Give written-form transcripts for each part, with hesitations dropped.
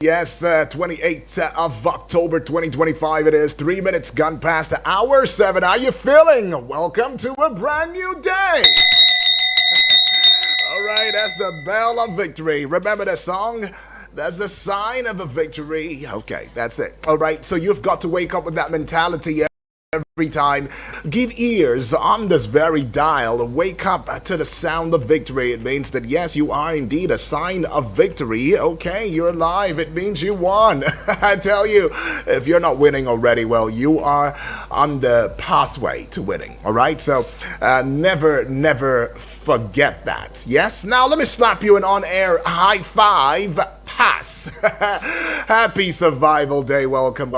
Yes, 28th of October 2025 it is. 3 minutes gone past the hour 7. How you feeling? Welcome to a brand new day. All right, that's the bell of victory. Remember the song? That's the sign of a victory. Okay, that's it. All right, so you've got to wake up with that mentality every time. Give ears on this very dial. Wake up to the sound of victory. It means that yes, you are indeed a sign of victory. Okay, you're alive. It means you won. I tell you, if you're not winning already, well, you are on the pathway to winning. All right, so never forget that. Yes, now let me slap you an on-air high five. Pass. Happy Survival Day. Welcome.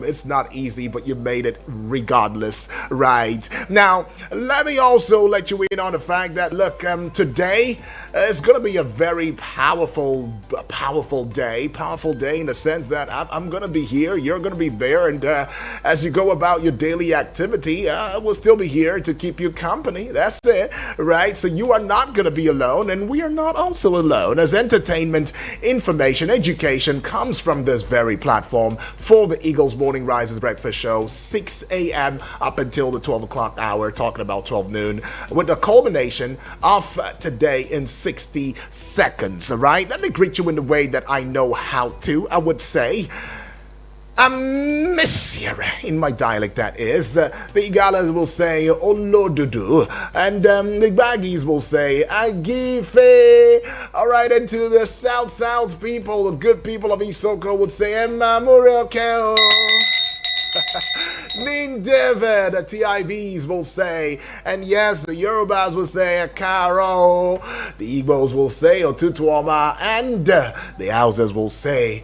It's not easy, but you made it regardless, right? Now, let me also let you in on the fact that, look, today is going to be a very powerful day. Powerful day in the sense that I'm going to be here, you're going to be there, and as you go about your daily activity, we'll still be here to keep you company. That's it, right? So you are not going to be alone, and we are not also alone, as entertainment, information, education comes from this very platform for the Eagles Morning Rises Breakfast Show, 6 a.m. up until the 12 o'clock hour, talking about 12 noon, with the culmination of today in 60 seconds, all right? Let me greet you in the way that I know how to. I would say, Monsieur, in my dialect that is. The Igalas will say, Olodudu, and the Baggies will say, Agife. Alright, and to the South people, the good people of Isoko would say, Emamurokeo. Ning David, the TIVs will say, and yes, the Yorubas will say, Karo. The Igbos will say, Otutuoma, and the Hausas will say,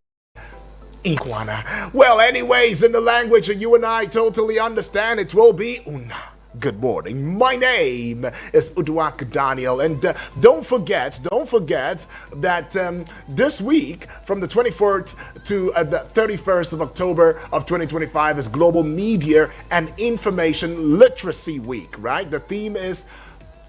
Ikwana. Well, anyways, in the language that you and I totally understand, it will be Una. Good morning. My name is Uduak Daniel, and don't forget that this week, from the 24th to the 31st of October of 2025, is Global Media and Information Literacy Week, right? The theme is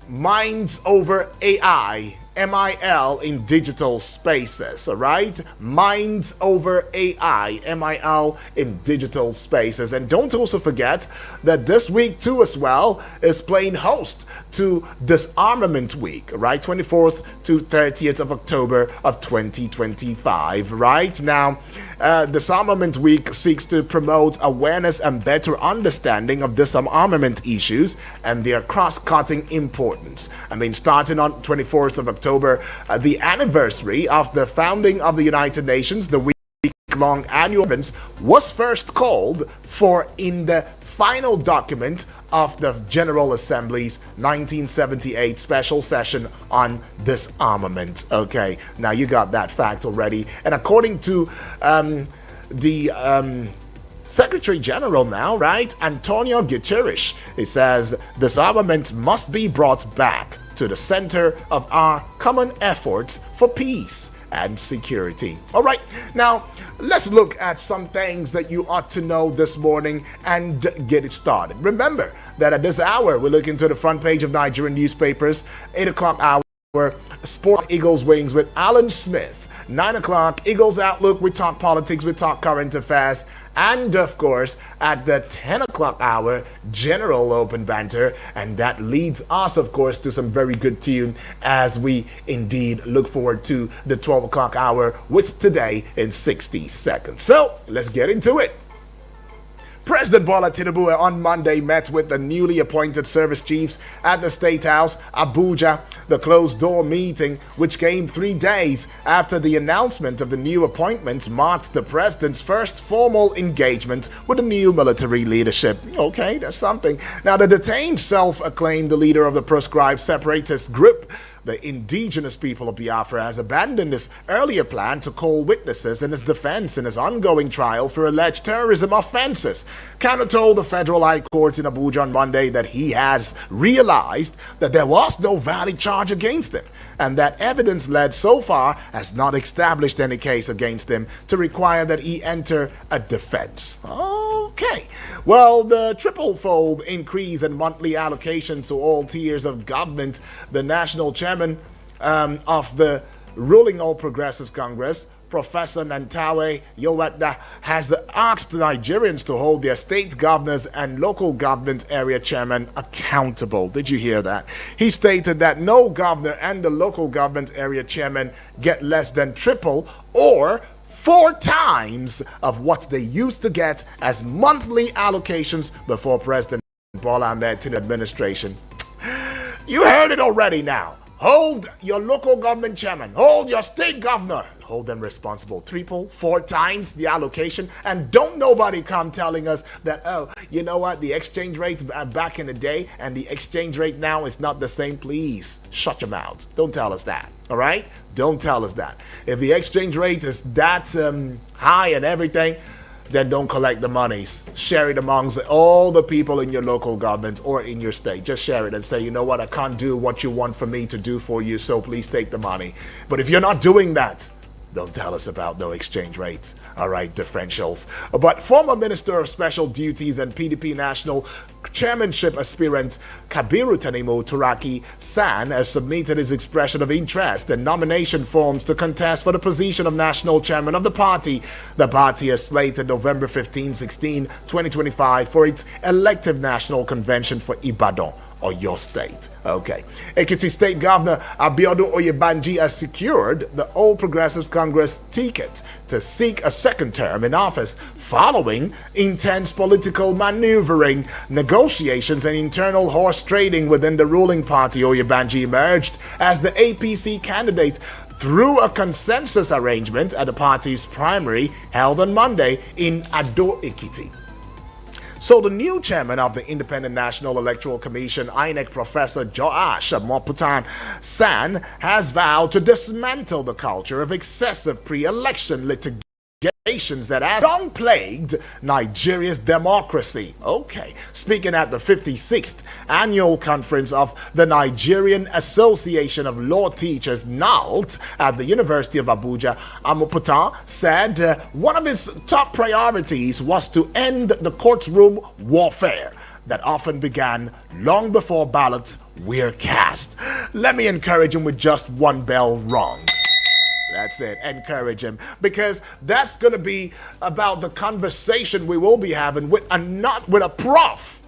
Minds Over AI. MIL in digital spaces, all right? Minds Over AI, MIL in digital spaces. And don't also forget that this week too as well is playing host to Disarmament Week, right? 24th to 30th of October of 2025, right? Now, Disarmament Week seeks to promote awareness and better understanding of disarmament issues and their cross-cutting importance. I mean, starting on 24th of October, the anniversary of the founding of the United Nations, the week-long annual event was first called for in the final document of the General Assembly's 1978 special session on disarmament. Okay, now you got that fact already. And according to the Secretary General now, right, Antonio Guterres, he says disarmament must be brought back to the center of our common efforts for peace and security. All right, now let's look at some things that you ought to know this morning and get it started. Remember that at this hour, we're looking to the front page of Nigerian newspapers, 8 o'clock hour, Sport Eagles Wings with Alan Smith. 9 o'clock, Eagles Outlook, we talk politics, we talk current affairs. And of course, at the 10 o'clock hour, General Open Banter. And that leads us, of course, to some very good tune as we indeed look forward to the 12 o'clock hour with Today in 60 seconds. So let's get into it. President Bola Tinubu on Monday met with the newly appointed service chiefs at the State House, Abuja. The closed-door meeting, which came 3 days after the announcement of the new appointments, marked the president's first formal engagement with the new military leadership. Okay, that's something. Now, the detained self-acclaimed leader of the proscribed separatist group, the indigenous people of Biafra, has abandoned his earlier plan to call witnesses in his defense in his ongoing trial for alleged terrorism offenses. Kanu told the Federal High Court in Abuja on Monday that he has realized that there was no valid charge against him and that evidence led so far has not established any case against him to require that he enter a defense. Okay. Well, the triple-fold increase in monthly allocations to all tiers of government, the national chairman of the ruling All Progressives Congress, Professor Nantawe Yowatda has asked Nigerians to hold their state governors and local government area chairmen accountable. Did you hear that? He stated that no governor and the local government area chairman get less than triple or 4 times of what they used to get as monthly allocations before President Bola Ahmed Tinubu administration. You heard it already now. Hold your local government chairman, hold your state governor, hold them responsible 3-4 times the allocation, and don't nobody come telling us that, oh, you know what, the exchange rate back in the day and the exchange rate now is not the same. Please shut your mouths. Don't tell us that. All right? Don't tell us that. If the exchange rate is that high and everything, then don't collect the monies. Share it amongst all the people in your local government or in your state. Just share it and say, you know what, I can't do what you want for me to do for you, so please take the money. But if you're not doing that, don't tell us about no exchange rates. All right, differentials. But former Minister of Special Duties and PDP National Chairmanship aspirant Kabiru Tanimu Turaki San has submitted his expression of interest and nomination forms to contest for the position of National Chairman of the party. The party has slated November 15, 16, 2025 for its elective national convention for Ibadan, or your state. Okay. Ekiti State Governor Abiodun Oyebanji has secured the All Progressives Congress ticket to seek a second term in office following intense political maneuvering, negotiations, and internal horse trading within the ruling party. Oyebanji emerged as the APC candidate through a consensus arrangement at the party's primary held on Monday in Ado Ekiti. So the new chairman of the Independent National Electoral Commission, INEC, Professor Joash Moputan San, has vowed to dismantle the culture of excessive pre-election litigations that has plagued Nigeria's democracy. Okay. Speaking at the 56th annual conference of the Nigerian Association of Law Teachers, NALT, at the University of Abuja, Amoputan said one of his top priorities was to end the courtroom warfare that often began long before ballots were cast. Let me encourage him with just one bell rung. That's it. Encourage him, because that's going to be about the conversation we will be having with a prof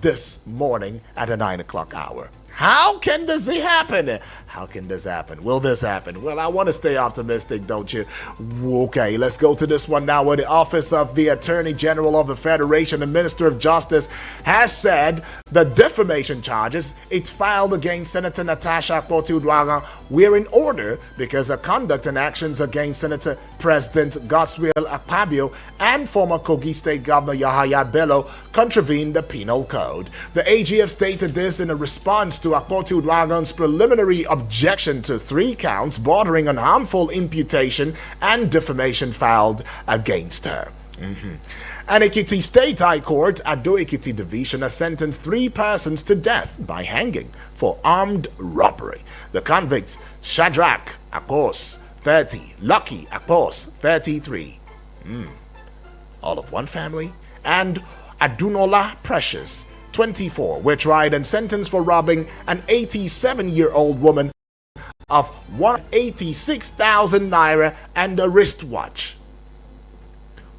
this morning at the 9 o'clock hour. How can this happen? How can this happen? Will this happen? Well, I want to stay optimistic, don't you? Okay, let's go to this one now, where the Office of the Attorney General of the Federation and Minister of Justice has said the defamation charges it's filed against Senator Natasha Akpoti-Uduaghan were in order because her conduct and actions against Senator President Godswill Akpabio and former Kogi State Governor Yahaya Bello contravened the penal code. The AGF stated this in a response to Akpoti-Uduaghan's preliminary objection to 3 counts bordering on harmful imputation and defamation filed against her. An Ekiti State High Court Ado Ekiti Division has sentenced 3 persons to death by hanging for armed robbery. The convicts Shadrach Akpos, 30, Lucky Akpos, 33, all of one family, and Adunola Precious, 24, were tried and sentenced for robbing an 87-year-old woman of 186,000 naira and a wristwatch.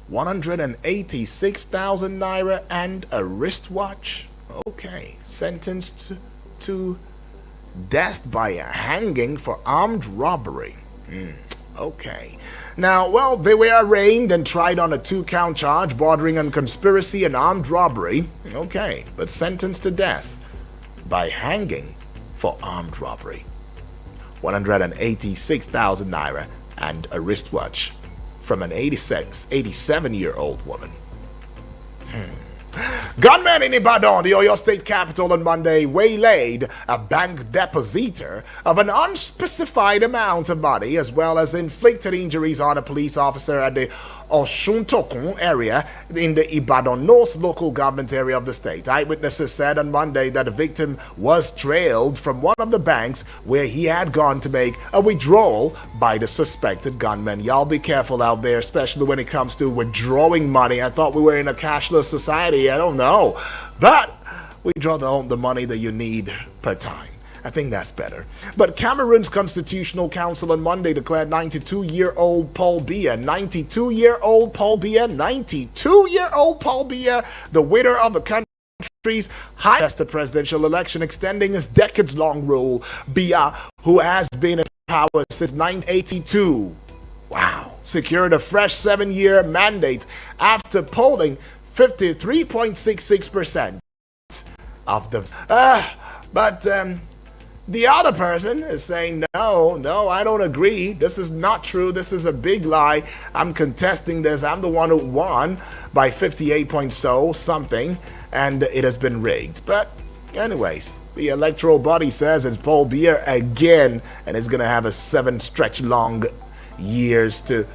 186,000 naira and a wristwatch? Okay, sentenced to death by hanging for armed robbery. Okay. Now, well, they were arraigned and tried on a 2-count charge bordering on conspiracy and armed robbery. Okay, but sentenced to death by hanging for armed robbery. 186,000 naira and a wristwatch from an 87-year-old woman. Gunmen in Ibadan, the Oyo State capital, on Monday waylaid a bank depositor of an unspecified amount of money, as well as inflicted injuries on a police officer at the Oshuntokun area in the Ibadan North local government area of the state. Eyewitnesses said on Monday that the victim was trailed from one of the banks where he had gone to make a withdrawal by the suspected gunman. Y'all be careful out there, especially when it comes to withdrawing money. I thought we were in a cashless society. I don't know. But withdraw the money that you need per time. I think that's better. But Cameroon's Constitutional Council on Monday declared 92-year-old Paul Biya, 92-year-old Paul Biya, 92-year-old Paul Biya, the winner of the country's highest presidential election, extending his decades-long rule. Biya, who has been in power since 1982, secured a fresh 7-year mandate after polling 53.66% of the. But the other person is saying, no, I don't agree. This is not true. This is a big lie. I'm contesting this. I'm the one who won by 58 point something, and it has been rigged. But anyways, the electoral body says it's Paul Biya again, and it's going to have a 7 stretch long years to.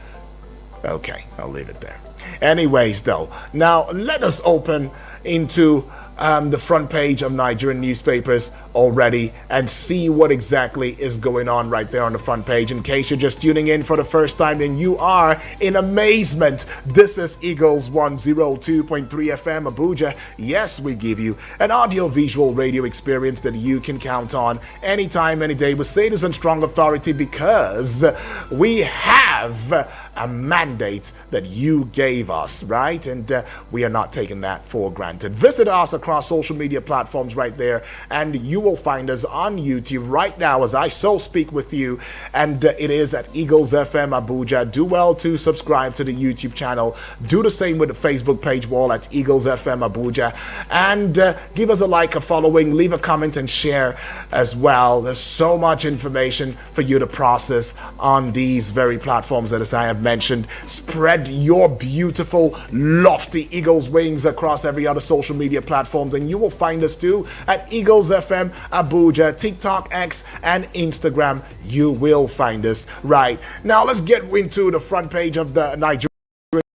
Okay, I'll leave it there. Anyways, though, now let us open into the front page of Nigerian newspapers already and see what exactly is going on right there on the front page. In case you're just tuning in for the first time, then you are in amazement. This is Eagles 102.3 FM Abuja. Yes, we give you an audio-visual radio experience that you can count on anytime, any day with Sadis and strong authority, because we have a mandate that you gave us, right? And we are not taking that for granted. Visit us across social media platforms right there, and you will find us on YouTube right now as I so speak with you, and it is at Eagles FM Abuja. Do well to subscribe to the YouTube channel. Do the same with the Facebook page wall at Eagles FM Abuja, and give us a like, a following, leave a comment, and share as well. There's so much information for you to process on these very platforms that, as I have mentioned, spread your beautiful, lofty Eagles wings across every other social media platform, and you will find us too at Eagles FM Abuja, TikTok, X, and Instagram. You will find us right now. Let's get into the front page of the Nigerian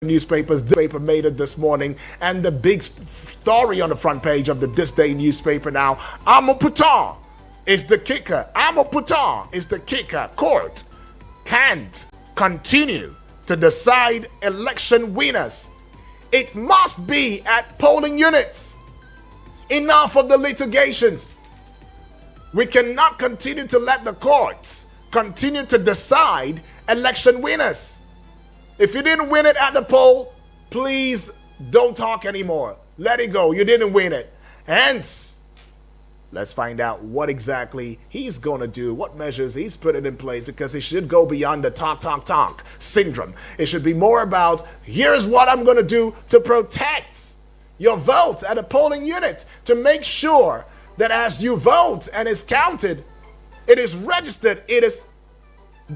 newspapers. The paper made it this morning, and the big story on the front page of the This Day newspaper now: Amoputan is the kicker. Amoputan is the kicker. Court can't continue to decide election winners. It must be at polling units. Enough of the litigations. We cannot continue to let the courts continue to decide election winners. If you didn't win it at the poll, please don't talk anymore. Let it go. You didn't win it. Hence, let's find out what exactly he's going to do, what measures he's putting in place, because it should go beyond the talk syndrome. It should be more about, here's what I'm going to do to protect your vote at a polling unit, to make sure that as you vote and is counted, it is registered, it is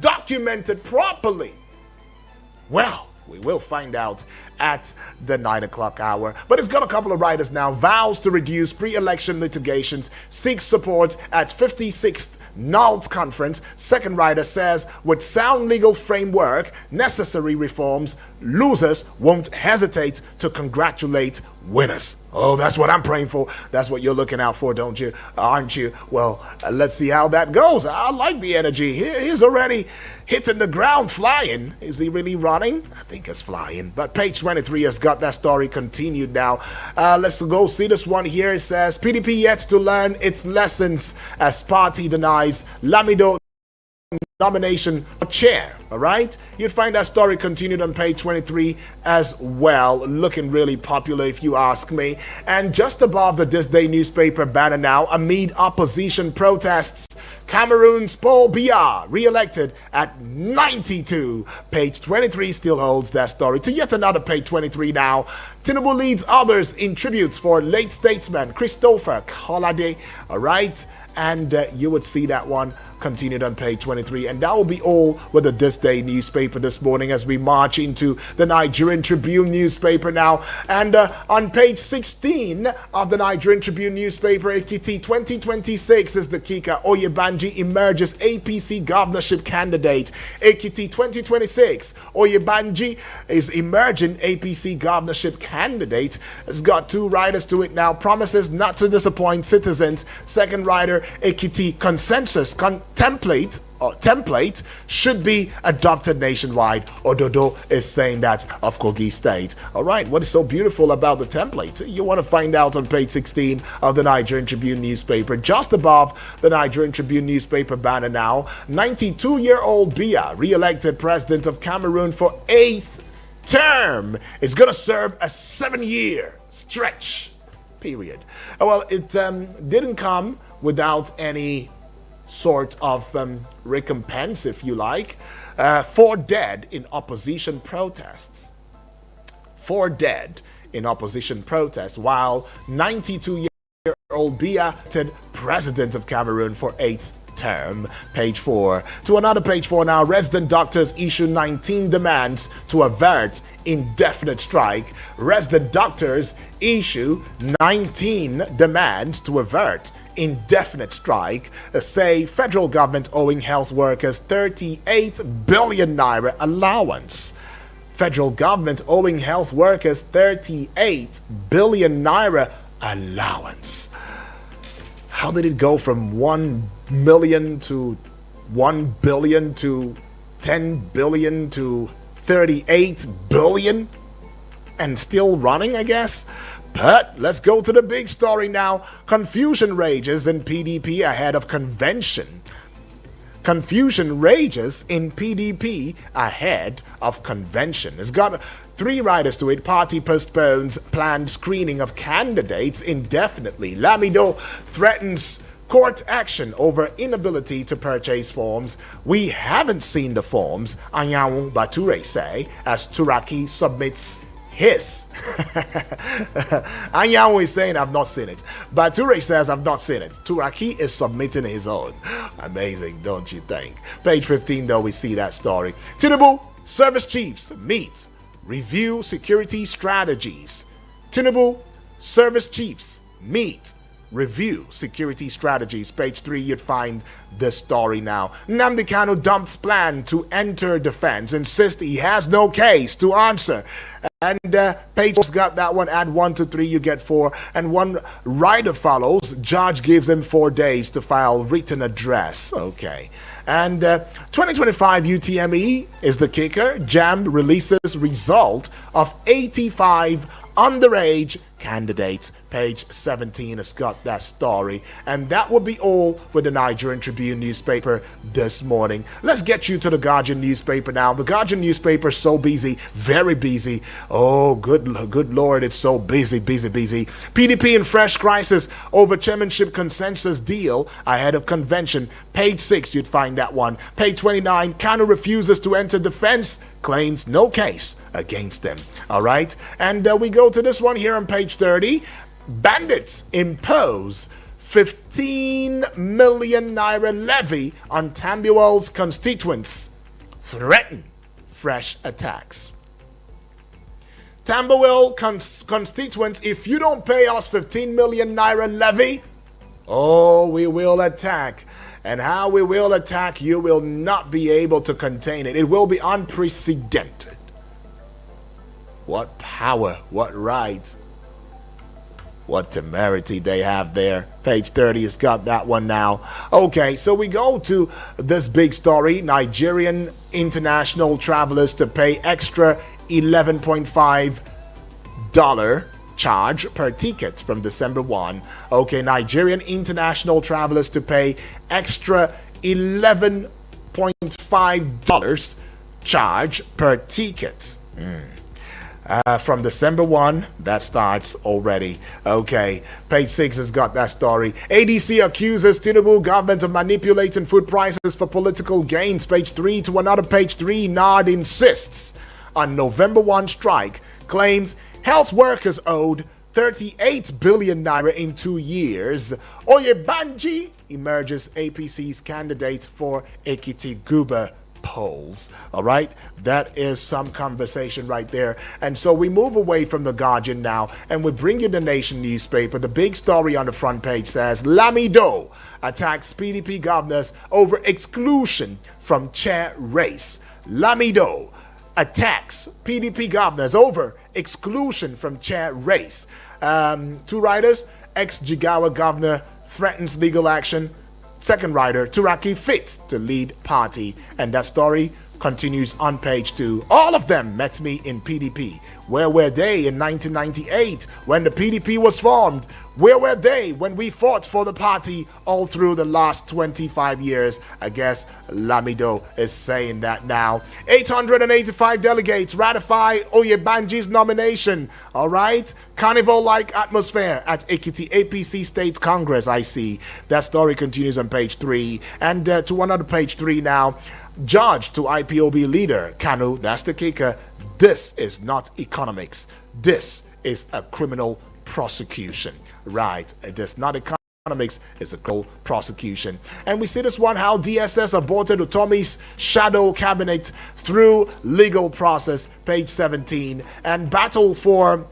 documented properly. Well, we will find out at the 9 o'clock hour. But it's got a couple of writers now. Vows to reduce pre-election litigations, seeks support at 56th NALT conference. Second writer says, with sound legal framework, necessary reforms, losers won't hesitate to congratulate winners. Oh, that's what I'm praying for. That's what you're looking out for, don't you? Aren't you? Well, let's see how that goes. I like the energy. He's already hitting the ground flying. Is he really running? I think it's flying. But page 23 has got that story continued now. Let's go see this one here. It says, PDP yet to learn its lessons as party denies Lamido nomination for chair. All right, you'd find that story continued on page 23 as well, looking really popular if you ask me. And just above the This Day newspaper banner now, amid opposition protests, Cameroon's Paul Biya re-elected at 92. Page 23 still holds that story. To yet another page 23 now. Tinubu leads others in tributes for late statesman Christopher Kolade. All right, and you would see that one continued on page 23. And that will be all with the This Day newspaper this morning as we march into the Nigerian Tribune newspaper now. And on page 16 of the Nigerian Tribune newspaper, Ekiti 2026 is the kicker. Oyebanji emerges APC governorship candidate. Ekiti 2026, Oyebanji is emerging APC governorship candidate. It's got two writers to it now. Promises not to disappoint citizens. Second writer, Ekiti consensus template template should be adopted nationwide. Ododo is saying that of Kogi State. All right, what is so beautiful about the template? You want to find out on page 16 of the Nigerian Tribune newspaper. Just above the Nigerian Tribune newspaper banner now, 92-year-old Biya, re-elected president of Cameroon for 8th term, is going to serve a 7-year stretch period. Well, it didn't come without any sort of recompense, if you like. 4 dead in opposition protests. 4 dead in opposition protests, while 92-year-old Biya, president of Cameroon for 8th term. Page 4. To another page 4 now. Resident doctors issue 19 demands to avert indefinite strike. Resident doctors issue 19 demands to avert indefinite strike, say federal government owing health workers 38 billion naira allowance. Federal government owing health workers 38 billion naira allowance. How did it go from 1 million to 1 billion to 10 billion to 38 billion? And still running, I guess? But let's go to the big story now. Confusion rages in PDP ahead of convention. Confusion rages in PDP ahead of convention. It's got 3 riders to it. Party postpones planned screening of candidates indefinitely. Lamido threatens court action over inability to purchase forms. We haven't seen the forms, Anyanwu Bature say, as Turaki submits his. Anyanwu is saying, I've not seen it. Bature says, I've not seen it. Turaki is submitting his own. Amazing, don't you think? Page 15, though, we see that story. Tinubu, service chiefs meet, review security strategies. Tinubu, service chiefs meet, review security strategies. Page 3, you'd find this story now. Nnamdi Kanu dumps plan to enter defense, insists he has no case to answer. And page 4's got that one. Add 1 to 3, you get 4. And one rider follows. Judge gives him 4 days to file written address. Okay. And 2025 UTME is the kicker. JAMB releases result of 85 underage candidates. Page 17 has got that story. And that will be all with the Nigerian Tribune newspaper this morning. Let's get you to the Guardian newspaper now. The Guardian newspaper is so busy, very busy. Oh, good Lord, it's so busy. PDP in fresh crisis over chairmanship consensus deal ahead of convention. Page 6, you'd find that one. Page 29, Kanu refuses to enter defense, claims no case against them. All right, and we go to this one here on page 30. Bandits impose 15 million naira levy on Tambuwal's constituents, threaten fresh attacks. Tambuwal constituents, if you don't pay us 15 million naira levy, oh, we will attack. And how we will attack, you will not be able to contain it. It will be unprecedented. What power, what right, what temerity they have there. Page 30 has got that one now. Okay, so we go to this big story. Nigerian international travelers to pay extra $11.5 charge per ticket from December 1. Okay, Nigerian international travelers to pay extra $11.5 charge per ticket. From December 1, that starts already. Okay, page 6 has got that story. ADC accuses Tinubu government of manipulating food prices for political gains. Page 3 to another page 3. NARD insists on November 1 strike. Claims health workers owed 38 billion naira in 2 years. Oyebanji emerges APC's candidate for Ekiti Guber polls. All right, that is some conversation right there. And so we move away from the Guardian now and we bring you the Nation newspaper. The big story on the front page says Lamido attacks PDP governors over exclusion from chair race. Lamido attacks PDP governors over exclusion from chair race. 2 writers, ex-Jigawa governor threatens legal action. Second writer, Turaki fit to lead party. And that story continues on page 2. All of them met me in PDP. Where were they in 1998 when the PDP was formed? Where were they when we fought for the party all through the last 25 years? I guess Lamido is saying that now. 885 delegates ratify Oyebanji's nomination. All right? Carnival-like atmosphere at Ekiti APC State Congress, I see. That story continues on page 3. And to another page 3 now. Judge to IPOB leader, Kanu, that's the kicker. This is not economics. This is a criminal prosecution. Right, it is not economics, it's a criminal prosecution. And we see this one, how DSS aborted Utomi's shadow cabinet through legal process, page 17. And battle for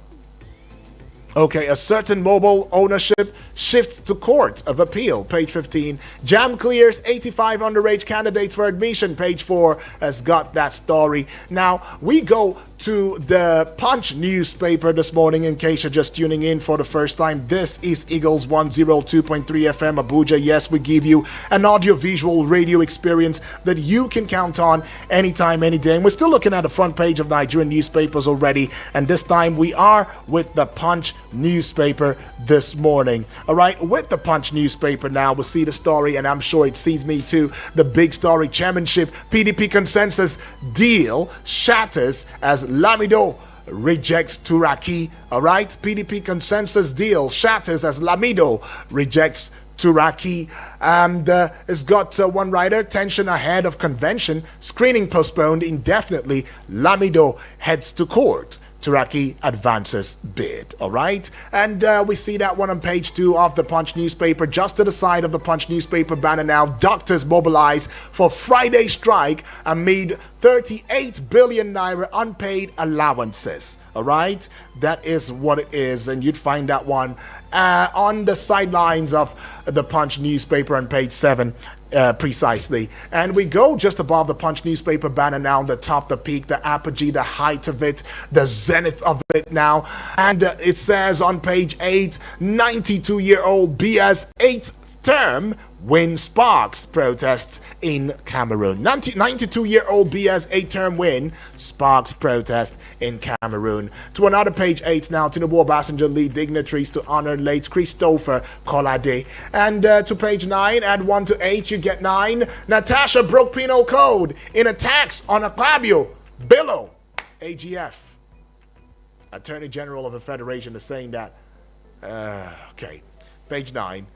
a certain mobile ownership shifts to Court of Appeal, page 15. Jam clears 85 underage candidates for admission, page 4 has got that story. Now, we go to the Punch newspaper this morning, in case you're just tuning in for the first time. This is Eagles 102.3 FM Abuja. Yes, we give you an audio-visual radio experience that you can count on anytime, any day. And we're still looking at the front page of Nigerian newspapers already, and this time we are with the Punch newspaper this morning. All right, with the Punch newspaper now, we'll see the story, and I'm sure it sees me too. The big story, chairmanship, PDP consensus deal shatters as Lamido rejects Turaki. All right, PDP consensus deal shatters as Lamido rejects Turaki. And it's got one writer, tension ahead of convention, screening postponed indefinitely, Lamido heads to court. Turaki advances bid. All right, and we see that one on page 2 of the Punch newspaper. Just to the side of the Punch newspaper banner now, doctors mobilize for Friday strike amid 38 billion naira unpaid allowances. All right, that is what it is, and you'd find that one on the sidelines of the Punch newspaper on page 7. Precisely. And we go just above the Punch newspaper banner now, the top, the peak, the apogee, the height of it, the zenith of it now. And it says on page 8, 92-year-old Bia's 8th term win sparks protests in Cameroon. 92-year-old Bia's 8th-term win sparks protest in Cameroon. To another page 8 now, Tinubu Obasanjo lead dignitaries to honor late Christopher Kolade. And to page 9, add 1 to 8, you get 9. Natasha broke penal code in attacks on Akpabio. Billow, AGF. Attorney General of the Federation is saying that. Okay, page 9.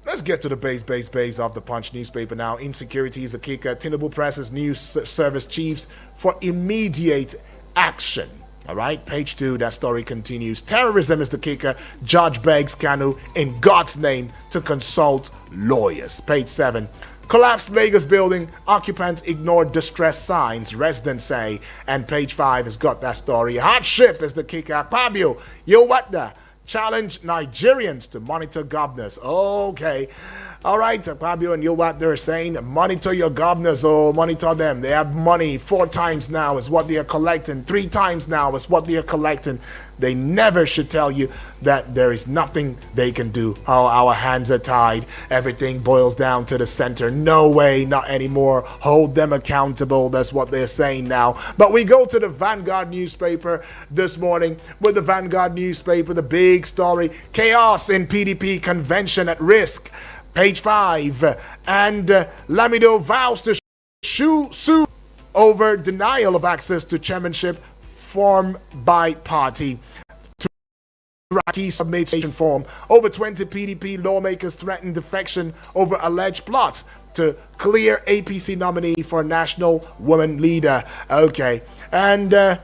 Let's get to the base of the Punch newspaper now. Insecurity is the kicker. Tinubu presses news service chiefs for immediate action. All right, page 2, that story continues. Terrorism is the kicker. Judge begs Kanu in God's name to consult lawyers. Page 7. Collapsed Lagos building. Occupants ignored distress signs, residents say. And page 5 has got that story. Hardship is the kicker. Pabio, you what the? Challenge Nigerians to monitor governors. Okay. All right, Fabio and you what they're saying, monitor your governors, monitor them. They have money 4 times now is what they are collecting, 3 times now is what they are collecting. They never should tell you that there is nothing they can do. Oh, our hands are tied. Everything boils down to the center. No way, not anymore. Hold them accountable. That's what they're saying now. But we go to the Vanguard newspaper this morning. With the Vanguard newspaper, the big story, chaos in PDP convention at risk. Page 5, and Lamido vows to sue over denial of access to chairmanship form by party. Turaki submits form. Over 20 PDP lawmakers threaten defection over alleged plot to clear APC nominee for national woman leader. Okay, and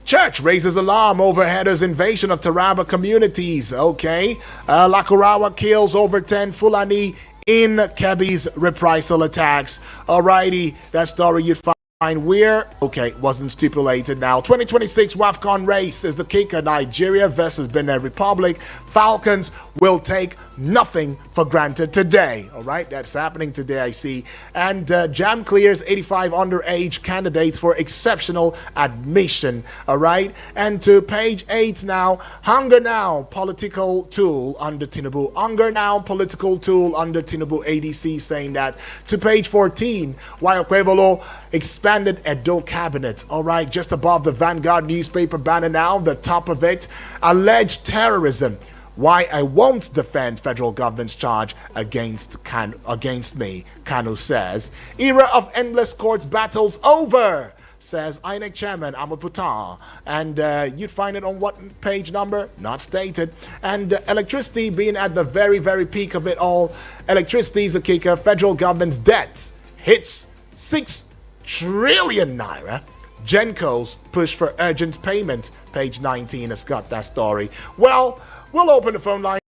Church raises alarm over headers invasion of Taraba communities. Okay. Lakurawa kills over 10 Fulani in Kebbi's reprisal attacks. Alrighty, that story you'd find Where, okay, wasn't stipulated now. 2026 WAFCON race is the kicker. Nigeria versus Benin Republic. Falcons will take nothing for granted today. All right, that's happening today, I see. And JAM clears 85 underage candidates for exceptional admission. All right, and to page 8 now. Hunger Now, political tool under Tinubu. Hunger Now, political tool under Tinubu. ADC saying that. To page 14, while Kwevolo expanded Edo cabinet. All right, just above the Vanguard newspaper banner now, the top of it, alleged terrorism. Why I won't defend federal government's charge against me, Kanu says. Era of endless courts battles over, says INEC chairman Ahmed Putar. And you'd find it on what page number? Not stated. And electricity being at the very, very peak of it all. Electricity is a kicker. Federal government's debt hits 6 trillion naira. Genco's push for urgent payment. Page 19 has got that story. Well, we'll open the phone lines,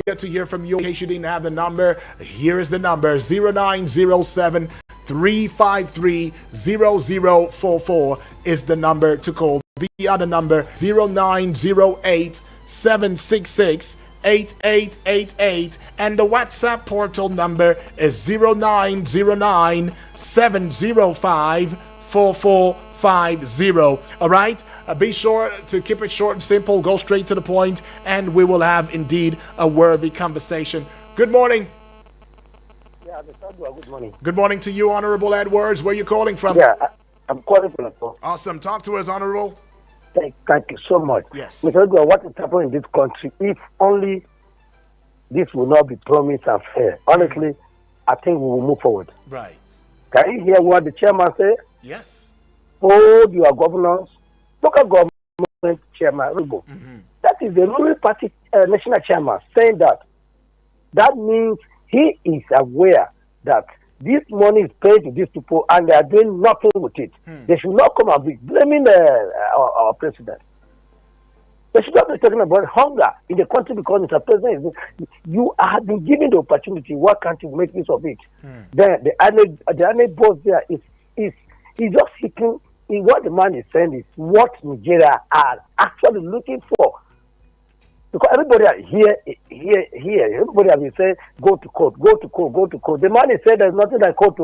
get to hear from you in case you didn't have the number. Here is the number, 0907 353 0044 is the number to call. The other number, 0908 766 8888, and the WhatsApp portal number is 0909 705 4450. All right, be sure to keep it short and simple, go straight to the point, and we will have indeed a worthy conversation. Good morning. Yeah, good morning. Good morning to you, Honorable Edwards. Where are you calling from? Yeah, I'm calling from the phone. Awesome. Talk to us, Honorable. Thank you so much. Yes. Mr. Edward, what is happening in this country, if only this will not be promised and fair, honestly, I think we will move forward. Right. Can you hear what the chairman said? Yes. Hold your governance. Local government chairman, Rubo. That is the ruling party national chairman saying that. That means he is aware that this money is paid to these people and they are doing nothing with it. They should not come and be blaming our president. They should not be talking about hunger in the country because Mr. President, you have been given the opportunity. Why can't you make use of it? Then the army boss there is just seeking. What the man is saying is what Nigeria are actually looking for. Because everybody here, everybody has been saying, go to court. The man is saying there's nothing like court.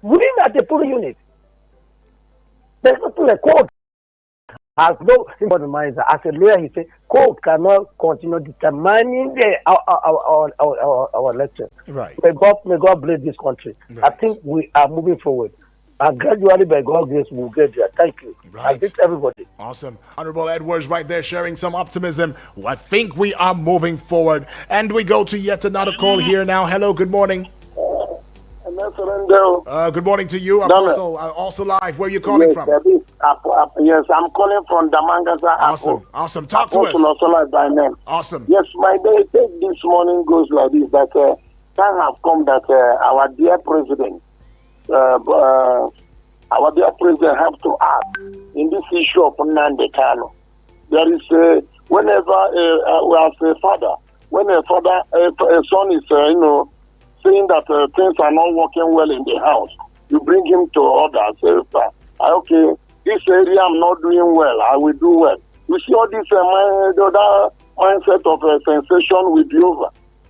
Within at the police unit, there's nothing like court. As no, as a lawyer, he said, court cannot continue determining our election. Right. May God bless this country. Right. I think we are moving forward. And gradually, by God's grace, we'll get there. Thank you. Right. I thank everybody. Awesome. Honorable Edwards right there sharing some optimism. I think we are moving forward. And we go to yet another call here now. Hello, good morning. Good morning to you. I'm also live. Where are you calling from? Yes, I'm calling from Damangasa. Awesome. Talk to us. Also by name. Awesome. Yes, my day this morning goes like this, that time have come that our dear president, have to act in this issue of Nnamdi Kanu. There is whenever we as a father, when a son is saying that things are not working well in the house, you bring him to order. Say, okay, this area I'm not doing well, I will do well. You see all this that mindset of sensation will be over.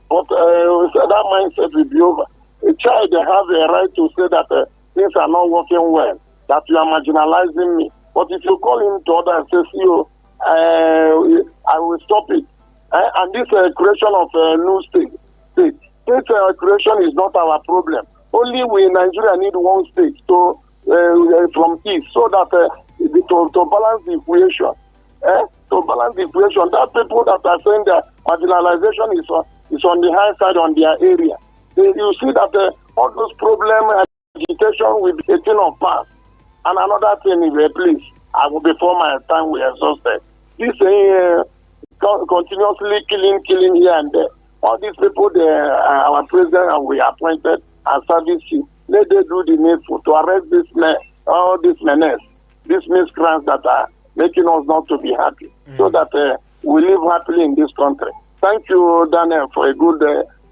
But that mindset will be over. A child they have a right to say that things are not working well, that you are marginalizing me. But if you call him to order and say, I will stop it. And this creation of a new state, this creation is not our problem. Only we in Nigeria need one state to from east, so that to balance the equation. To balance the equation, that people that are saying that marginalization is on the high side on their area. You see that all those problems, agitation will be a thing of past. And another thing is, please, before my time we exhausted. This continuously killing here and there. All these people, our president and we appointed as service chief, let them do the needful to arrest all these menace, these miscreants that are making us not to be happy, so that we live happily in this country. Thank you, Daniel, for a good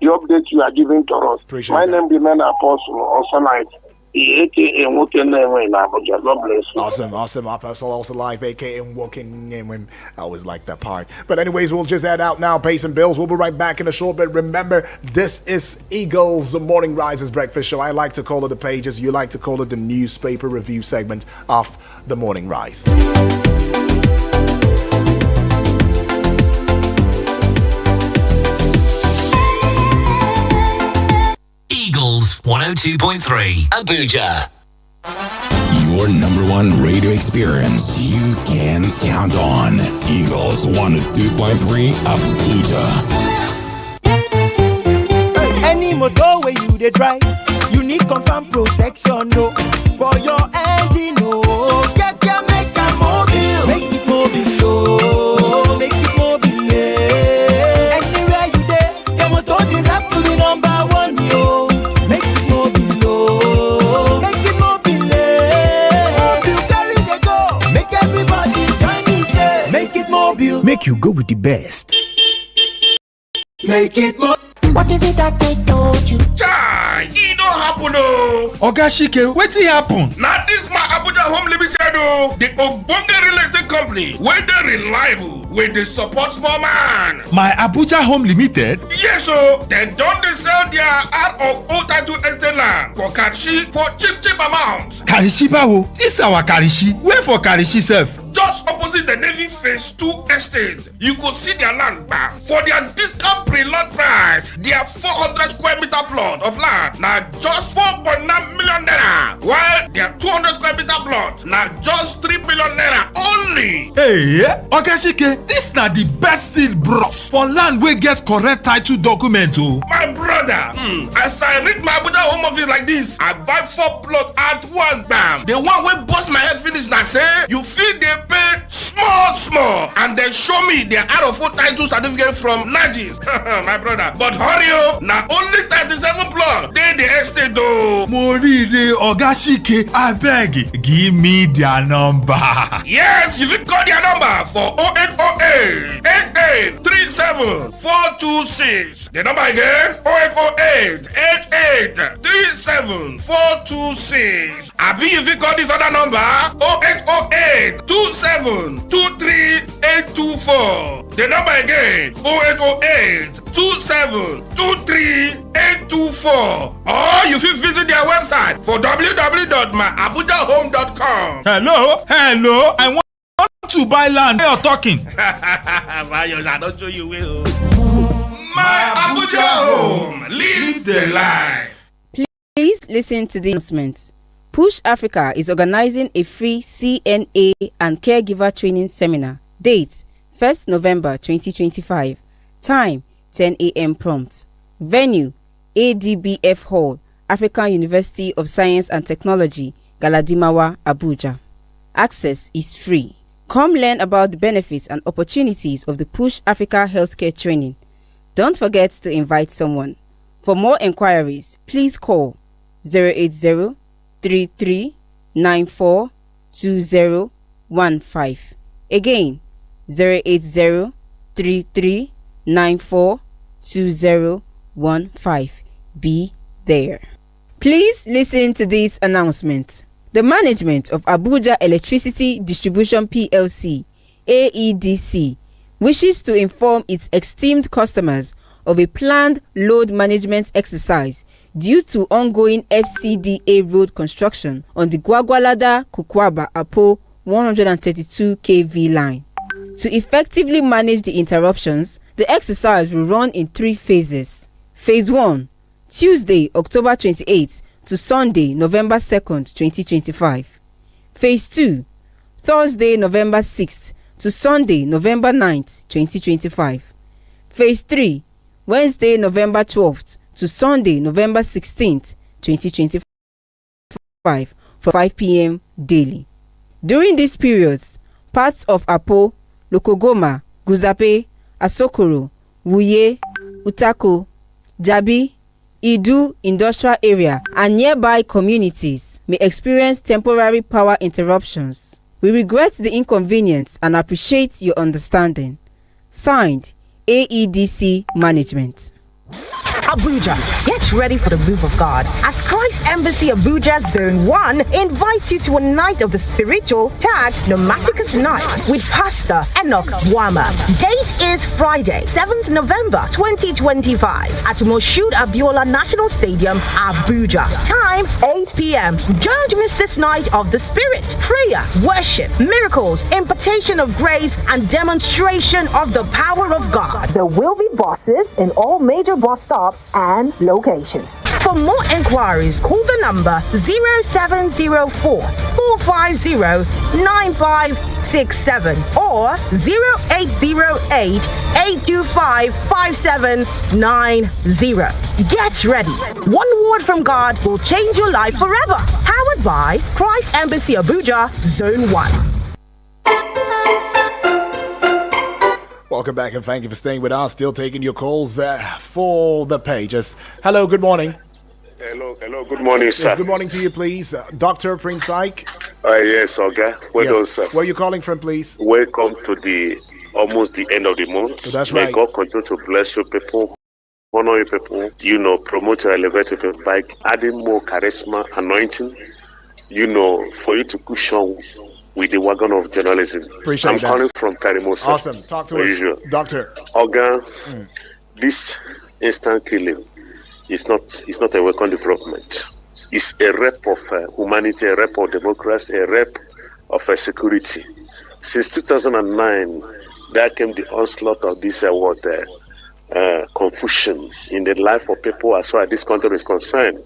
the update you are giving to us. Appreciate My that. name is Apostle, also night. aka nwoke na-enwe na Abuja. God bless you. Awesome. Our personal also live, aka walking in. I always like that part. But anyways, we'll just head out now, pay some bills. We'll be right back in a short bit. Remember, this is Eagles Morning Rises Breakfast Show. I like to call it the pages. You like to call it the newspaper review segment of the Morning Rise. Eagles 102.3 Abuja. Your number one radio experience you can count on. Eagles 102.3 Abuja. Any motor where you dey drive, you need confirm protection, no. For your engine, no. Make it mobile, no. Make it mobile, yeah. Anywhere you dey, your motor deserve to be number one, yo. Make it mobile, no. Make it mobile, yeah. You carry the go, make everybody join me, say. Make it mobile. Make you go with the best. Make it mobile. What is it that they told you? Chai, it don't happen, no. Oga Shike, wetin happen? Now this my Abuja Home Limited, oh, the Ogbonge real estate company, where they reliable, where they support small man. My Abuja Home Limited? Yes, so they don't they sell their out of old title estate land for Karishi for cheap amounts. Karishi bawo? This our Karishi. Where for Karishi self? Just opposite the Navy Phase 2 estate, you could see their land back for their discount pre-lot price. Their 400 square meter plot of land now just 4.9 million naira, while their 200 square meter plot now just 3 million naira only. Hey, Oga Shike, this na the best deal, bros, for land wey get correct title document, oh. My brother, as I read my Abuja home office like this, I buy 4 plots at one bam. The one wey bust my head finish now say you feel they pay small, and then show me their out of full title certificate from Najis. My brother, but hurry oh, now only 37 plots they the estate though. Morire, Oga Shike, abeg, give me their number. Yes, you fit call their number for 0808 8837 426. The number again, 0808 8837 426. Abi you fit call this other number, 0808 27 23 824. The number again, 0808 27 23 824. Or you fit visit their website for www.myabujahome.com. Hello, I want to buy land. You're talking. Mayos, I don't show you will. My Abuja Home, live the life. Please listen to the announcement. Push Africa is organizing a free CNA and caregiver training seminar. Date 1st November 2025. Time 10 a.m. prompt. Venue ADBF Hall, African University of Science and Technology, Galadimawa, Abuja. Access is free. Come learn about the benefits and opportunities of the Push Africa healthcare training. Don't forget to invite someone. For more enquiries, please call 080-3394-2015. Again, 080-3394-2015. Be there. Please listen to this announcement. The management of Abuja Electricity Distribution PLC, AEDC, wishes to inform its esteemed customers of a planned load management exercise due to ongoing FCDA road construction on the Gwagwalada-Kukwaba-Apo 132 kV line. To effectively manage the interruptions, the exercise will run in 3 phases. Phase 1, Tuesday, October 28th to Sunday, November 2nd, 2025. Phase 2, Thursday, November 6th to Sunday, November 9th, 2025. Phase 3, Wednesday, November 12th to Sunday, November 16th, 2025 from 5 p.m. daily. During these periods, parts of Apo, Lokogoma, Guzape, Asokoro, Wuye, Utako, Jabi, Idu Industrial Area and nearby communities may experience temporary power interruptions. We regret the inconvenience and appreciate your understanding. Signed, AEDC Management. Abuja, get Get ready for the move of God as Christ Embassy Abuja Zone 1 invites you to a night of the spiritual tag Pneumaticus Night with Pastor Enoch Wama. Date is Friday, 7th November 2025 at Moshood Abiola National Stadium, Abuja. Time 8 p.m. Don't miss this night of the Spirit. Prayer, worship, miracles, impartation of grace, and demonstration of the power of God. There will be buses in all major bus stops and locations. For more enquiries, call the number 0704 450 9567 or 0808 825 5790. Get ready. One word from God will change your life forever. Powered by Christ Embassy Abuja, Zone 1. Welcome back and thank you for staying with us. Still taking your calls for the pages. Hello, good morning. Hello, good morning, sir. Yes, good morning to you, please. Dr. Prince Ike. Yes, Oga. Well done, sir. Where are you calling from, please? Welcome to almost the end of the month. That's May right. God continue to bless you people, honor you people, promote and elevate you people by adding more charisma, anointing, for you to cushion with the wagon of journalism. Appreciate I'm that. calling from Karimosa. Awesome. Talk to us, usual. Doctor. Oga, this instant killing is not a welcome development. It's a rep of humanity, a rep of democracy, a rep of security. Since 2009, there came the onslaught of this confusion in the life of people as far as this country is concerned.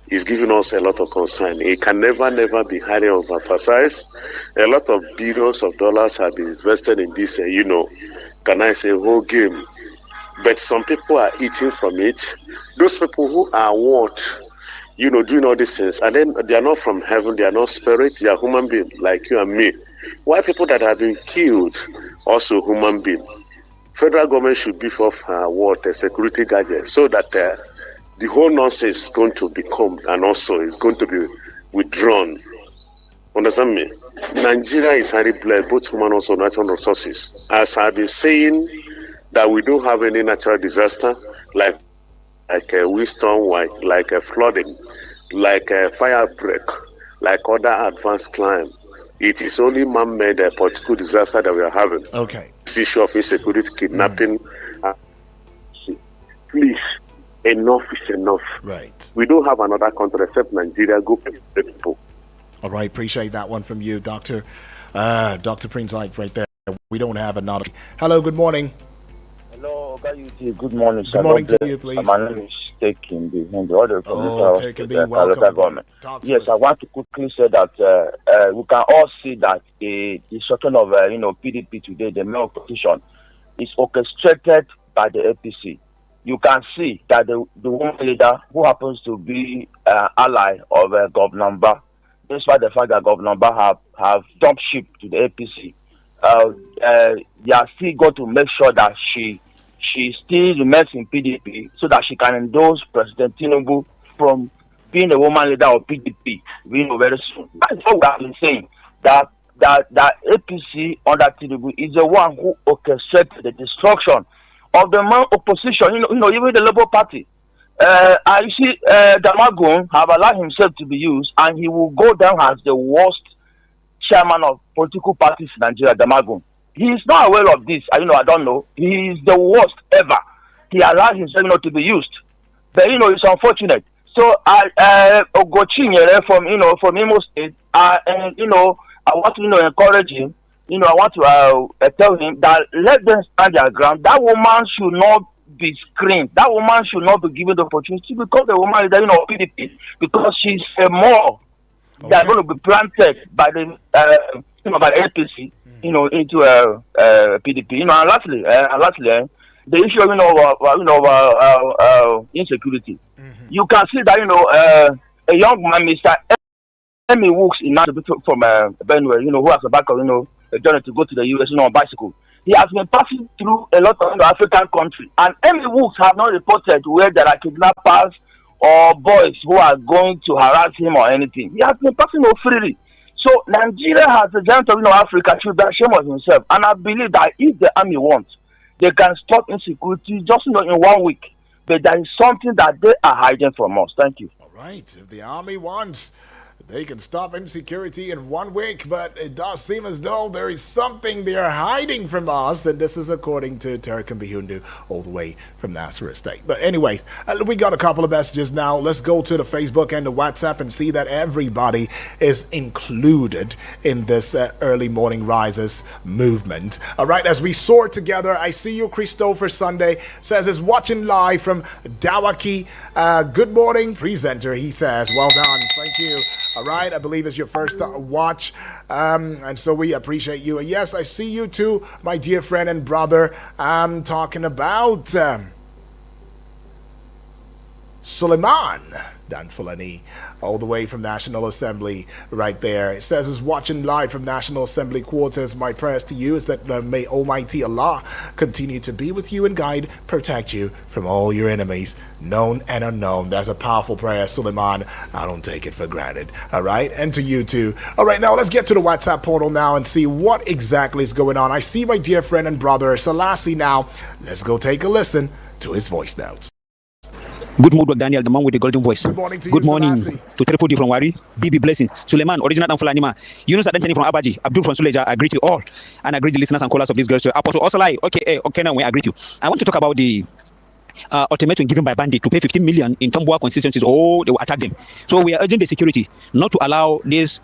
It's giving us a lot of concern. It can never be highly overemphasized. A lot of billions of dollars have been invested in this, can I say, whole game. But some people are eating from it. Those people who are doing all these things, and then they are not from heaven, they are not spirit, they are human beings like you and me. Why people that have been killed, also human beings? Federal government should beef off a security gadget so that the whole nonsense is going to become, and also is going to be withdrawn. Understand me? Nigeria is highly blessed, both human and also natural resources. As I've been saying, that we don't have any natural disaster like a windstorm, like a flooding, like a fire break, like other advanced climate. It is only man-made political disaster that we are having. Okay. This issue of insecurity, kidnapping. Please, enough is enough. Right. We don't have another country except Nigeria. Go people. All right. Appreciate that one from you, Doctor. Dr. Prince Light right there. We don't have another. Hello, good morning. Hello, good morning, sir. Good morning to you, please. My name is Taking the order from the welcome. government. Yes, I want to quickly say that we can all see that the destruction of PDP today, the main opposition, is orchestrated by the APC. You can see that the woman leader who happens to be ally of Governor Mbah, despite the fact that Governor Mbah have dumped ship to the APC, they are still going to make sure that she still remains in PDP so that she can endorse President Tinubu from being a woman leader of PDP very soon. That's what we have been saying. That APC under Tinubu is the one who orchestrated the destruction of the main opposition. Even the Labour Party. I see Damagun have allowed himself to be used, and he will go down as the worst chairman of political parties in Nigeria. Damagun. He is not aware of this. I don't know. He is the worst ever. He allowed himself to be used. But it's unfortunate. So Ogochinyere from Imo State, I want to encourage him. I want to tell him that let them stand their ground. That woman should not be screened. That woman should not be given the opportunity because the woman is PDP, because she's a more. Okay. They are going to be planted by the by the APC, into PDP. And lastly, the issue of insecurity. Mm-hmm. You can see that a young man, Mr. Emmy Wooks, in from Benue, who has a background, a journey to go to the US, on bicycle. He has been passing through a lot of African countries, and Emmy Wooks have not reported where there are kidnappers or boys who are going to harass him or anything. He has been passing freely. So Nigeria has a giant of Africa should be ashamed of himself. And I believe that if the army wants, they can stop insecurity just in 1 week. but there is something that they are hiding from us. Thank you. All right. If the army wants, they can stop insecurity in 1 week, but it does seem as though there is something they are hiding from us, and this is according to Terikan Bihundu, all the way from Nasser State. But anyway, we got a couple of messages now. Let's go to the Facebook and the WhatsApp and see that everybody is included in this early morning rises movement. All right, as we soar together, I see you, Christopher Sunday says is watching live from Dawaki. Good morning, presenter, he says. Well done. Thank you. All right, I believe it's your first watch, and so we appreciate you. And yes, I see you too, my dear friend and brother. I'm talking about Suleiman Dan Fulani, all the way from National Assembly right there. It says is watching live from National Assembly quarters. My prayers to you is that may Almighty Allah continue to be with you and guide, protect you from all your enemies, known and unknown. That's a powerful prayer, Suleiman. I don't take it for granted. All right, and to you too. All right, now let's get to the WhatsApp portal now and see what exactly is going on. I see my dear friend and brother Selassie now. Let's go take a listen to his voice notes. Good morning, Daniel, the man with the golden voice. Good morning to you, Good morning Selassie. to Triple D from Wari, BB Blessings, Suleiman, original and Fulanima, Yunus Adentani from Abaji, Abdul from Suleja. I greet you all, and I greet the listeners and callers of this great show. Apostle Osalai, okay, now I greet you. I want to talk about the ultimatum given by bandit to pay 15 million in Tambua constituencies. Oh, they will attack them. So we are urging the security not to allow these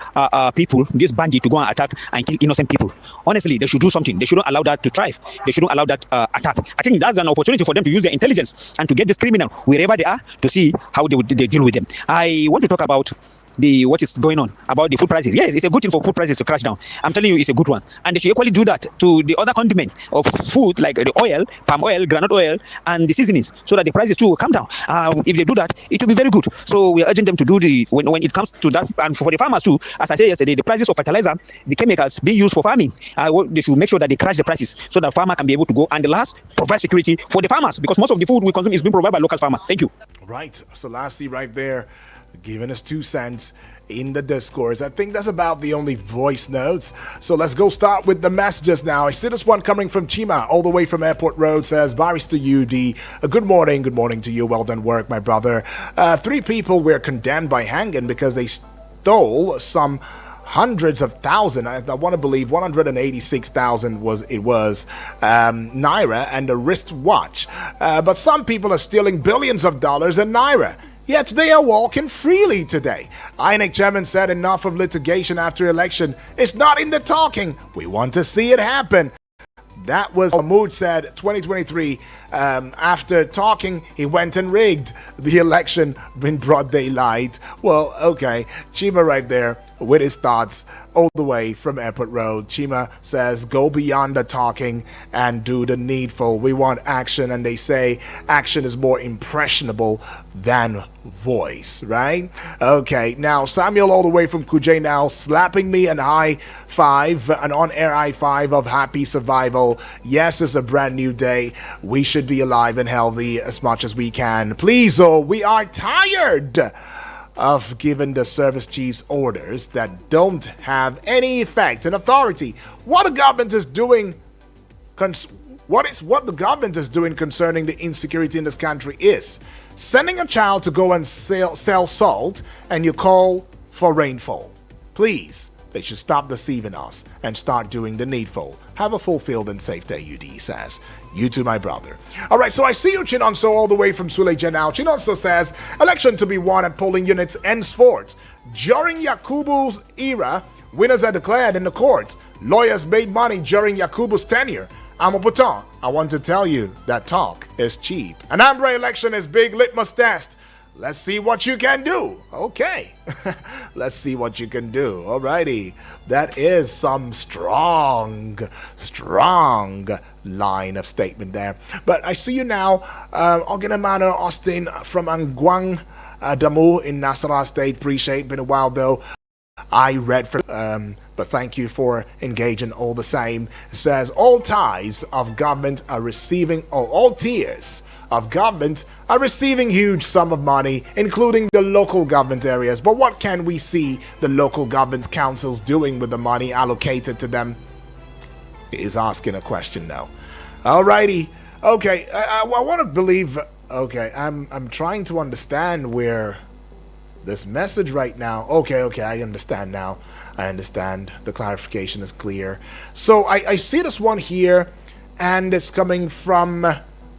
people, this bandit, to go and attack and kill innocent people. Honestly, they should do something. They shouldn't allow that to thrive. They shouldn't allow that attack. I think that's an opportunity for them to use their intelligence and to get this criminal wherever they are to see how they deal with them. I want to talk about what is going on about the food prices. Yes, it's a good thing for food prices to crash down. I'm telling you, it's a good one. And they should equally do that to the other condiment of food, like the oil, palm oil, granite oil, and the seasonings, so that the prices too will come down. If they do that, it will be very good. So we are urging them to do when it comes to that. And for the farmers too, as I said yesterday, the prices of fertilizer, the chemicals being used for farming, they should make sure that they crash the prices so that farmer can be able to go. And the last, provide security for the farmers, because most of the food we consume is being provided by local farmers. Thank you. Right. So lastly, right there, giving us 2 cents in the discourse. I think that's about the only voice notes. So let's go start with the messages now. I see this one coming from Chima, all the way from Airport Road, says, Barrister UD, good morning to you. Well done work, my brother. 3 people were condemned by hanging because they stole some hundreds of thousands. I want to believe 186,000 was naira and a wristwatch. But some people are stealing billions of dollars in naira. Yet they are walking freely today. INEC chairman said enough of litigation after election. It's not in the talking. We want to see it happen. That was Mahmoud said 2023. After talking, he went and rigged the election in broad daylight. Well, okay. Chima right there with his thoughts all the way from Airport Road. Chima says, go beyond the talking and do the needful. We want action, and they say action is more impressionable than voice, right? Okay, now Samuel all the way from Kuje now slapping me an high five, an on-air high five of happy survival. Yes, it's a brand new day. We should be alive and healthy as much as we can. Please, we are tired of giving the service chiefs orders that don't have any effect and authority. What the government is doing, what the government is doing concerning the insecurity in this country is sending a child to go and sell salt, and you call for rainfall. Please, they should stop deceiving us and start doing the needful. Have a fulfilled and safe day, UD says. You too, my brother. All right, so I see you, Chinonso, all the way from Suleja now. Chinonso says, election to be won at polling units henceforth. During Yakubu's era, winners are declared in the courts. Lawyers made money during Yakubu's tenure. Amoputan, I want to tell you that talk is cheap. An Anambra election is big litmus test. Let's see what you can do. Okay. Let's see what you can do. Alrighty. That is some strong line of statement there. But I see you now. Oginamano Austin from Angwang Damu in Nasarawa State. Appreciate. Been a while though. I read from but thank you for engaging all the same. It says all ties of government are receiving, all tiers of government are receiving huge sum of money, including the local government areas. But what can we see the local government councils doing with the money allocated to them? He is asking a question now. Alrighty. Okay, I want to believe Okay, I'm trying to understand where this message right now. Okay, I understand now. I understand. The clarification is clear. So I see this one here, and it's coming from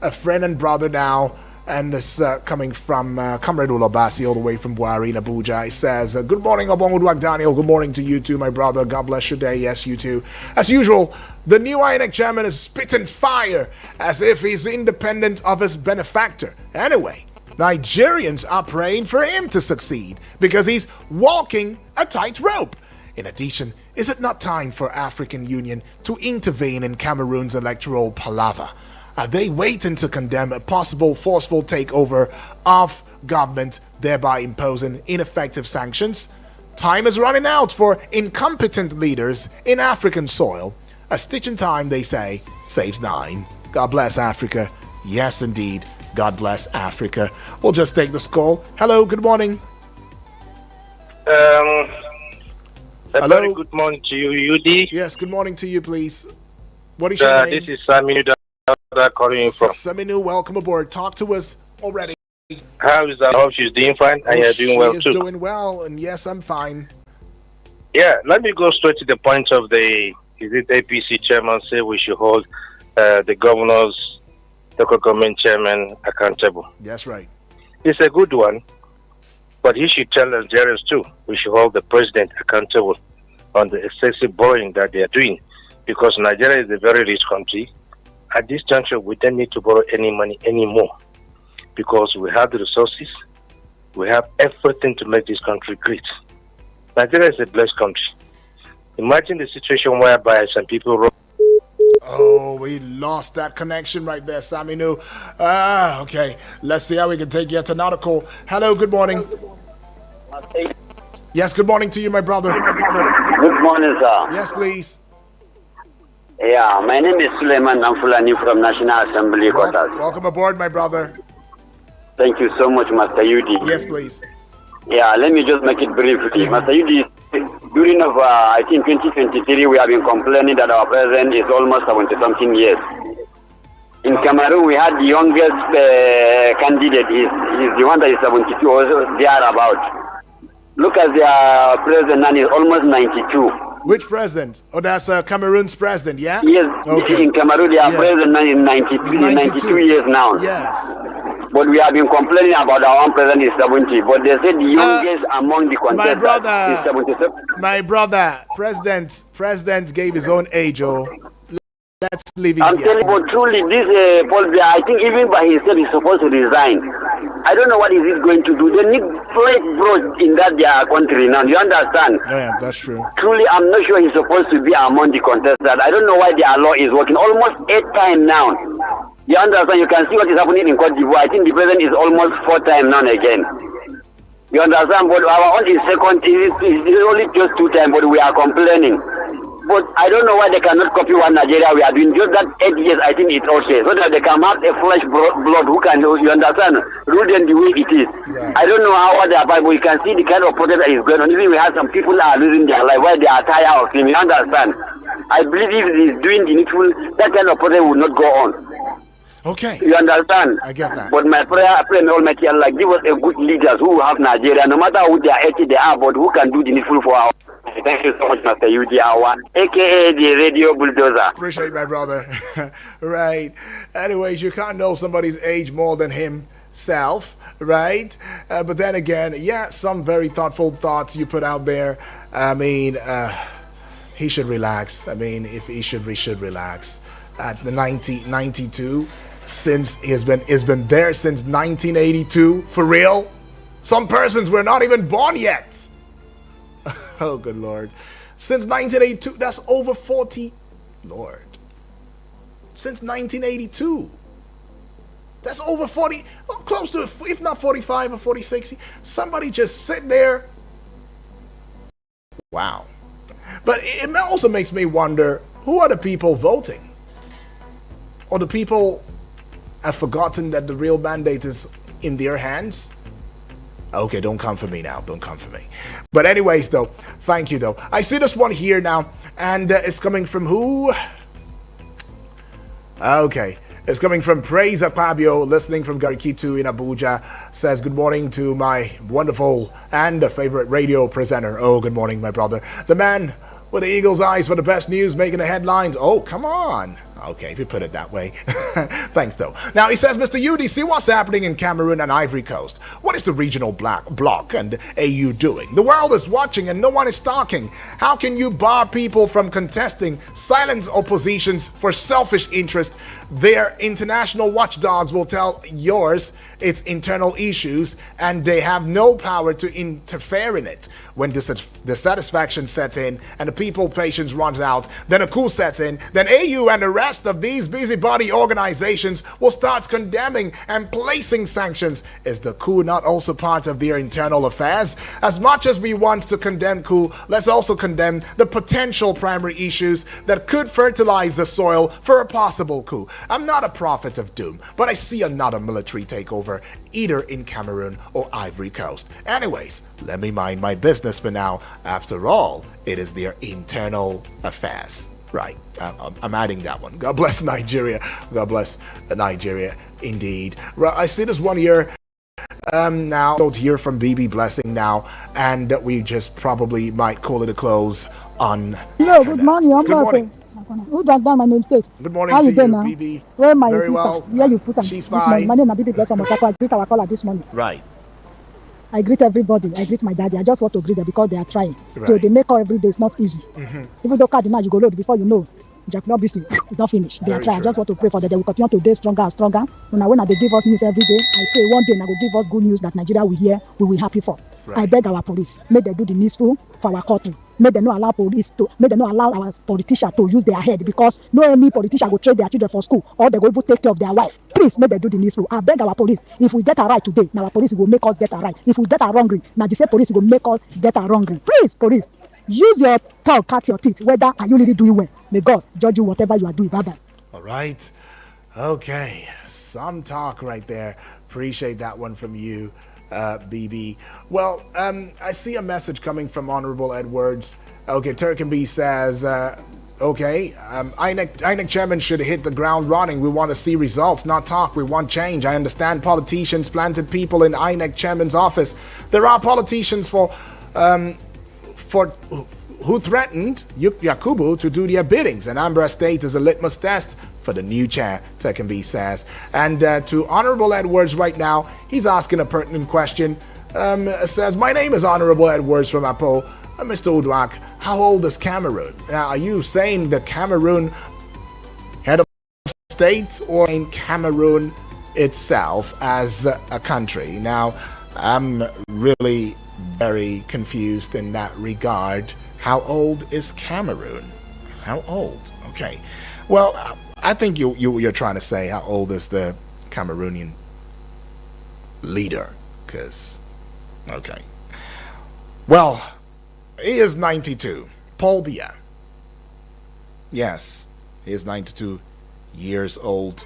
a friend and brother now, and it's coming from Comrade Olabasi all the way from Buhari in Abuja. It says, good morning, Obonguduak Daniel. Good morning to you too, my brother. God bless your day. Yes, you too. As usual, the new INEC chairman is spitting fire as if he's independent of his benefactor. Anyway, Nigerians are praying for him to succeed because he's walking a tightrope. In addition, is it not time for African Union to intervene in Cameroon's electoral palaver? Are they waiting to condemn a possible forceful takeover of government, thereby imposing ineffective sanctions? Time is running out for incompetent leaders in African soil. A stitch in time, they say, saves 9. God bless Africa. Yes, indeed. God bless Africa. We'll just take this call. Hello, good morning. Hello? Very good morning to you, UD. Yes, good morning to you, please. What is your name? This is Saminu calling you from. Saminu, welcome aboard. Talk to us already. How is that? I hope she's doing fine, and you're doing well too. She is doing well, and yes, I'm fine. Yeah, let me go straight to the point of the APC chairman say we should hold the governors, local government chairman accountable. That's right. It's a good one, but he should tell Nigerians too. We should hold the president accountable on the excessive borrowing that they are doing, because Nigeria is a very rich country. At this juncture, we don't need to borrow any money anymore, because we have the resources, we have everything to make this country great. Nigeria is a blessed country. Imagine the situation whereby some people... Oh, we lost that connection right there, Saminu. Okay. Let's see how we can take yet another call. Hello, good morning. Yes, good morning to you, my brother. Good morning, sir. Yes, please. Yeah, my name is Suleiman Namfulani from National Assembly quarters. Welcome aboard, my brother. Thank you so much, Master Yudi. Yes, please. Yeah, let me just make it briefly. Master Yudi, during I think 2023, we have been complaining that our president is almost 70-something years. In Cameroon, we had the youngest candidate. He's the one that is 72 or thereabout. Look at their president now, he's almost 92. Which president? Oh, that's Cameroon's president, yeah? Yes, okay. In Cameroon, their president now is 92 years now. Yes. But we have been complaining about our own president is 70. But they said the youngest among the contestants is 77. My brother, President gave his own age, oh. Let's leave it I'm telling you, truly, this Paul Biya, I think even by himself he's supposed to resign. I don't know what is it going to do. They need fresh growth in that their country now. You understand? Yeah, that's true. Truly, I'm not sure he's supposed to be among the contestants. I don't know why their law is working. Almost 8 times now. You understand? You can see what is happening in Cote d'Ivoire. I think the president is almost 4 times now again. You understand? But our own is second. It's only just 2 times, but we are complaining. But I don't know why they cannot copy what Nigeria we are doing. Just that 8 years, I think it's okay. So that they can have a fresh blood who can, you understand, rule them the way it is. Right. I don't know what they are about, but you can see the kind of protest that is going on. Even we have some people that are losing their life while they are tired of him. You understand? I believe if he is doing the needful, that kind of protest will not go on. Okay. You understand? I get that. But my prayer, I pray, may Almighty Allah give us a good leaders who have Nigeria, no matter who they are, they are, but who can do the needful for our. Thank you so much, Master Yudi Awa, aka the Radio Bulldozer. Appreciate my brother. Right. Anyways, you can't know somebody's age more than himself, right? But then again, yeah, some very thoughtful thoughts you put out there. I mean, he should relax. I mean, if he should relax. At the 92, since he's been there since 1982, for real. Some persons were not even born yet. Oh, good Lord. Since 1982, that's over 40. Lord. Since 1982. That's over 40, well, close to, if not 45 or 46. Somebody just sit there. Wow. But it also makes me wonder, who are the people voting? Or the people have forgotten that the real mandate is in their hands? Okay, don't come for me now. Don't come for me. But anyways, though, thank you, though. I see this one here now, and it's coming from who? Okay, It's coming from Praise Akpabio, listening from Garikitu in Abuja. Says, good morning to my wonderful and favorite radio presenter. Oh, good morning, my brother. The man with the eagle's eyes for the best news, making the headlines. Oh, come on. Okay, if you put it that way. Thanks, though. Now, he says, Mr. UD, see what's happening in Cameroon and Ivory Coast. What is the regional bloc and AU doing? The world is watching and no one is talking. How can you bar people from contesting, silence oppositions for selfish interest? Their international watchdogs will tell yours it's internal issues and they have no power to interfere in it. When dissatisfaction sets in and the people patience runs out, then a coup sets in, then AU and the rest of these busybody organizations will start condemning and placing sanctions. Is the coup not also part of their internal affairs? As much as we want to condemn coup, let's also condemn the potential primary issues that could fertilize the soil for a possible coup. I'm not a prophet of doom, but I see another military takeover either in Cameroon or Ivory Coast. Anyways, let me mind my business for now. After all, it is their internal affairs. Right, I'm adding that one. God bless Nigeria. God bless Nigeria, indeed. Well, I see this one here. Now, don't hear from BB Blessing now, and we just probably might call it a close on. Hello, good morning. Good morning. Who drank down my name state? Good morning How to you doing you, now? BB. Where my Very sister? well. Where you put her? She's this fine. morning. My name is BB Blessing Motako. I greet our caller this morning. Right. I greet everybody. I greet my daddy. I just want to greet them because they are trying. Right. So they make all every day is not easy. Mm-hmm. Even though Cardinal, you go load before you know. Jack not busy. You don't finish. They are Very trying. I true. just want to pray for them. They will continue to be stronger and stronger. Now when they give us news every day, I pray one day they will give us good news that Nigeria will hear. We will be happy for. Right. I beg our police, may they do the needful for our country. May they not allow our politicians to use their head, because no any politician will trade their children for school or they will even take care of their wife. Please, may they do the needful. I beg our police. If we get a right today, now our police will make us get a right. If we get a wrongly, now the same police will make us get a wrongly. Please, police, use your tongue, cut your teeth. Whether are you really doing well? May God judge you whatever you are doing. Bye bye. All right. Okay. Some talk right there. Appreciate that one from you, BB. Well, I see a message coming from Honorable Edwards. Okay, Turkenby says, INEC chairman should hit the ground running. We want to see results, not talk. We want change. I understand politicians planted people in INEC chairman's office. There are politicians for who threatened Yakubu to do their biddings. And Anambra State is a litmus test for the new chair, Turkenby says. And to Honorable Edwards right now, he's asking a pertinent question. Says, my name is Honorable Edwards from Apo. Mr. Udwak, how old is Cameroon? Now, are you saying the Cameroon head of state or in Cameroon itself as a country? Now, I'm really very confused in that regard. How old is Cameroon? How old? Okay. Well, I think you're trying to say how old is the Cameroonian leader? Because, okay. Well, he is 92. Paul Biya. Yes, he is 92 years old.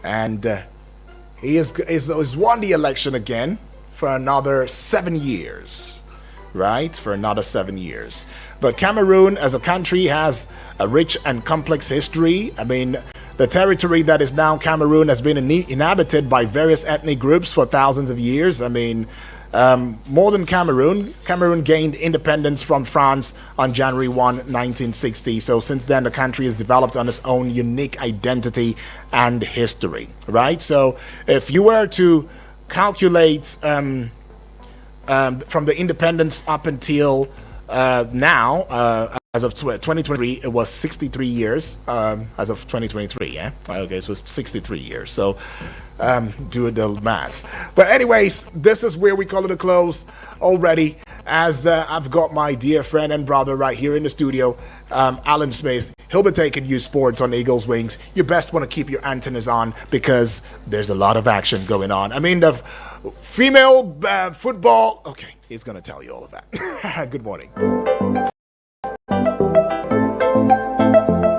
And he is won the election again for another 7 years. Right? For another 7 years. But Cameroon as a country has a rich and complex history. I mean, the territory that is now Cameroon has been inhabited by various ethnic groups for thousands of years. I mean, more than Cameroon gained independence from France on January 1, 1960. So since then, the country has developed on its own unique identity and history, right? So if you were to calculate from the independence up until now, as of 2023, it was 63 years. As of 2023, yeah? Okay, so it's 63 years. So do the math. But anyways, this is where we call it a close already, as I've got my dear friend and brother right here in the studio, Alan Smith. He'll be taking you sports on Eagles Wings. You best want to keep your antennas on because there's a lot of action going on. I mean, the female football. Okay, he's going to tell you all of that. Good morning.